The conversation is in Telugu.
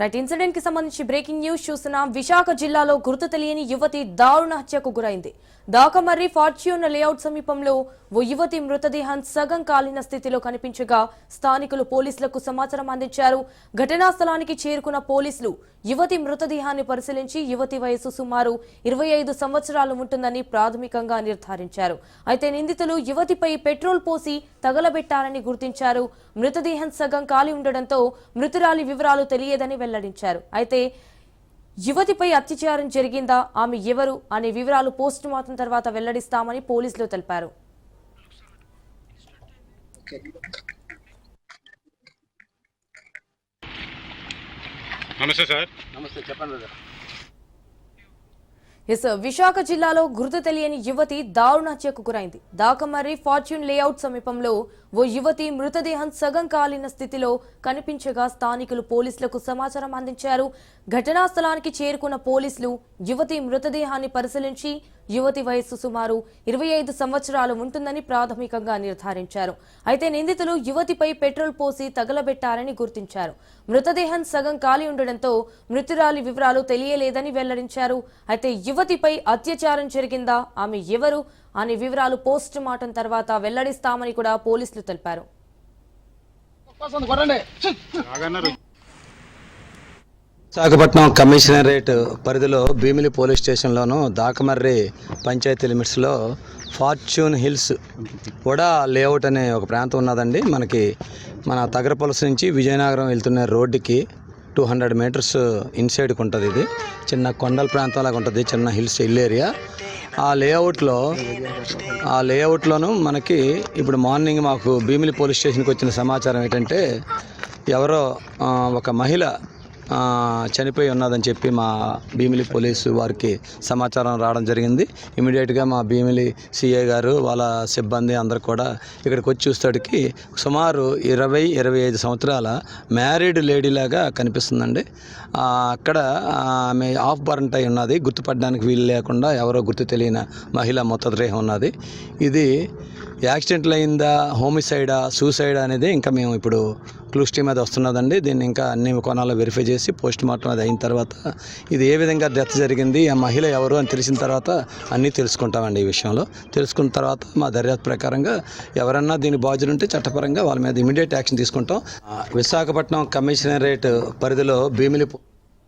రైట్ ఇన్సిడెంట్ కి సంబంధించి బ్రేకింగ్ న్యూస్ చూస్తున్నాం. విశాఖ జిల్లాలో గుర్తు తెలియని యువతి దారుణ హత్యకు గురైంది. దాకమర్రి ఫార్చ్యూన్ లేఅవుట్ సమీపంలో ఓ యువతి మృతదేహం సగం కాలిన స్థితిలో కనిపించగా స్థానికులు పోలీసులకు సమాచారం అందించారు. ఘటనా స్థలానికి చేరుకున్న పోలీసులు యువతి మృతదేహాన్ని పరిశీలించి యువతి వయసు సుమారు 25 సంవత్సరాలు ఉంటుందని ప్రాథమికంగా నిర్ధారించారు. అయితే నిందితులు యువతిపై పెట్రోల్ పోసి తగలబెట్టారని గుర్తించారు. మృతదేహం సగం కాలి ఉండడంతో మృతురాలి వివరాలు తెలియదని వెల్లడించారు. అయితే యువతిపై అత్యాచారం జరిగిందా, ఆమె ఎవరు అనే వివరాలు పోస్ట్ మార్టం తర్వాత వెల్లడిస్తామని పోలీసులు తెలిపారు. నమస్తే సార్. నమస్తే, చెప్పండి. విశాఖ జిల్లాలో గుర్తు తెలియని యువతి దారుణ హత్యకు గురైంది. దాకమర్రి ఫార్చ్యూన్ లేఅవుట్ సమీపంలో ఓ యువతి మృతదేహం సగం కాలిన స్థితిలో కనిపించగా స్థానికులు పోలీసులకు సమాచారం అందించారు. ఘటనా స్థలానికి చేరుకున్న పోలీసులు యువతి మృతదేహాన్ని పరిశీలించి యువతి వయస్సు సుమారు 25 సంవత్సరాలు ఉంటుందని ప్రాథమికంగా నిర్ధారించారు. అయితే నిందితులు యువతిపై పెట్రోల్ పోసి తగలబెట్టారని గుర్తించారు. మృతదేహం సగం కాలి ఉండడంతో మృతురాలి వివరాలు తెలియలేదని వెల్లడించారు. అయితే యువతిపై అత్యాచారం జరిగిందా, ఆమె ఎవరు అనే వివరాలు పోస్ట్ మార్టం తర్వాత వెల్లడిస్తామని కూడా పోలీసులు తెలిపారు. విశాఖపట్నం కమిషనరేట్ పరిధిలో భీమిలి పోలీస్ స్టేషన్లోను దాకమర్రి పంచాయతీ లిమిట్స్లో ఫార్చ్యూన్ హిల్స్ కూడా లేఅవుట్ అనే ఒక ప్రాంతం ఉన్నదండి. మన తగరపొలస నుంచి విజయనగరం వెళ్తున్న రోడ్డుకి 200 మీటర్స్ ఇన్సైడ్కి ఉంటుంది. ఇది చిన్న కొండల ప్రాంతం లాగా ఉంటుంది, చిన్న హిల్ ఏరియా. ఆ లేఅవుట్లోను మనకి ఇప్పుడు మార్నింగ్ మాకు భీమిలి పోలీస్ స్టేషన్కి వచ్చిన సమాచారం ఏంటంటే ఎవరో ఒక మహిళ చనిపోయి ఉన్నదని చెప్పి మా భీమిలి పోలీసు వారికి సమాచారం రావడం జరిగింది. ఇమీడియట్గా మా భీమిలి సిఐ గారు వాళ్ళ సిబ్బంది అందరు కూడా ఇక్కడికి వచ్చి చూస్తాడికి సుమారు 20-25 సంవత్సరాల మ్యారీడ్ లేడీలాగా కనిపిస్తుందండి. అక్కడ ఆమె ఆఫ్ బర్న్ అయి ఉన్నది, గుర్తుపడడానికి వీలు లేకుండా ఎవరో గుర్తు తెలియని మహిళ మృతదేహం ఉన్నది. ఇది యాక్సిడెంట్లు అయిందా, హోమిసైడా, సూసైడా అనేది ఇంకా మేము ఇప్పుడు క్లూస్టీ మీద వస్తున్నదండి. దీన్ని ఇంకా అన్ని కోణాల్లో వెరిఫై చేసి పోస్ట్ మార్టం అది అయిన తర్వాత ఇది ఏ విధంగా డెత్ జరిగింది, ఆ మహిళ ఎవరు అని తెలిసిన తర్వాత అన్నీ తెలుసుకుంటామండి. ఈ విషయంలో తెలుసుకున్న తర్వాత మా దర్యాప్తు ప్రకారంగా ఎవరన్నా దీని బాధ్యులు ఉంటే చట్టపరంగా వాళ్ళ మీద ఇమీడియట్ యాక్షన్ తీసుకుంటాం. విశాఖపట్నం కమిషనరేట్ పరిధిలో భీమిలి